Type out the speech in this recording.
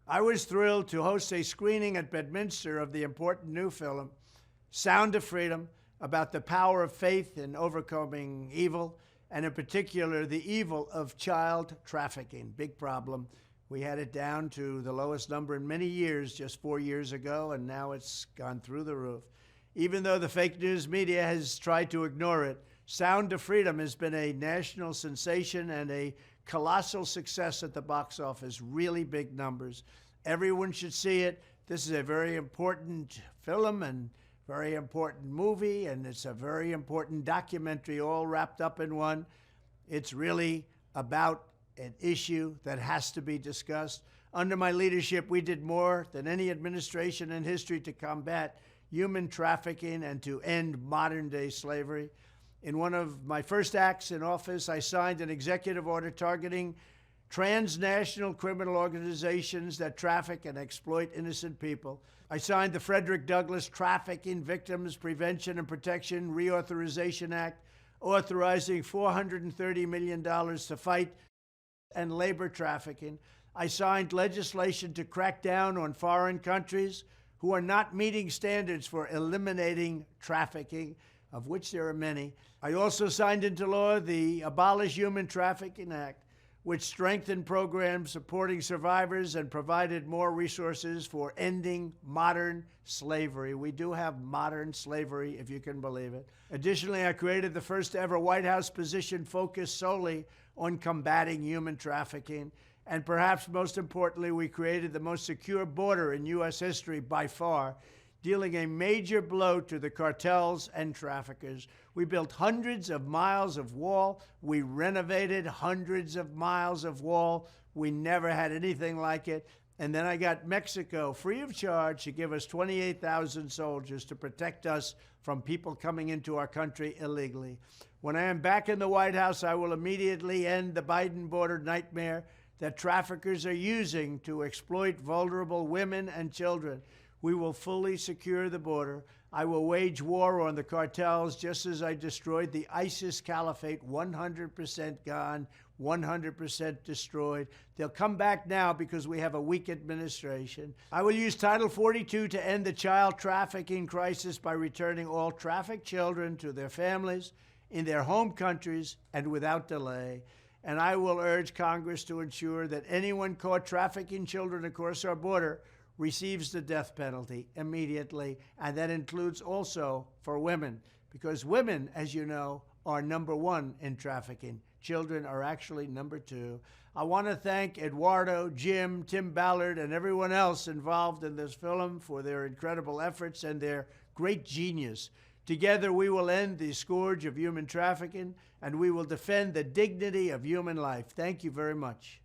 I was thrilled to host a screening at Bedminster of the important new film, Sound of Freedom, about the power of faith in overcoming evil, and in particular, the evil of child trafficking. Big problem. We had it down to the lowest number in many years just 4 years ago, and now it's gone through the roof. Even though the fake news media has tried to ignore it, Sound of Freedom has been a national sensation and a colossal success at the box office, really big numbers. Everyone should see it. This is a very important film and very important movie, and it's a very important documentary all wrapped up in one. It's really about an issue that has to be discussed. Under my leadership, we did more than any administration in history to combat human trafficking and to end modern-day slavery. In one of my first acts in office, I signed an executive order targeting transnational criminal organizations that traffic and exploit innocent people. I signed the Frederick Douglass Trafficking Victims Prevention and Protection Reauthorization Act, authorizing $430 million to fight and labor trafficking. I signed legislation to crack down on foreign countries who are not meeting standards for eliminating trafficking, of which there are many. I also signed into law the Abolish Human Trafficking Act, which strengthened programs supporting survivors and provided more resources for ending modern slavery. We do have modern slavery, if you can believe it. Additionally, I created the first ever White House position focused solely on combating human trafficking. And perhaps most importantly, we created the most secure border in U.S. history by far, dealing a major blow to the cartels and traffickers. We built hundreds of miles of wall. We renovated hundreds of miles of wall. We never had anything like it. And then I got Mexico free of charge to give us 28,000 soldiers to protect us from people coming into our country illegally. When I am back in the White House, I will immediately end the Biden border nightmare that traffickers are using to exploit vulnerable women and children. We will fully secure the border. I will wage war on the cartels just as I destroyed the ISIS caliphate, 100% gone, 100% destroyed. They'll come back now because we have a weak administration. I will use Title 42 to end the child trafficking crisis by returning all trafficked children to their families in their home countries and without delay. And I will urge Congress to ensure that anyone caught trafficking children across our border receives the death penalty immediately, and that includes also for women, because women, as you know, are number one in trafficking. Children are actually number two. I want to thank Eduardo, Jim, Tim Ballard, and everyone else involved in this film for their incredible efforts and their great genius. Together, we will end the scourge of human trafficking, and we will defend the dignity of human life. Thank you very much.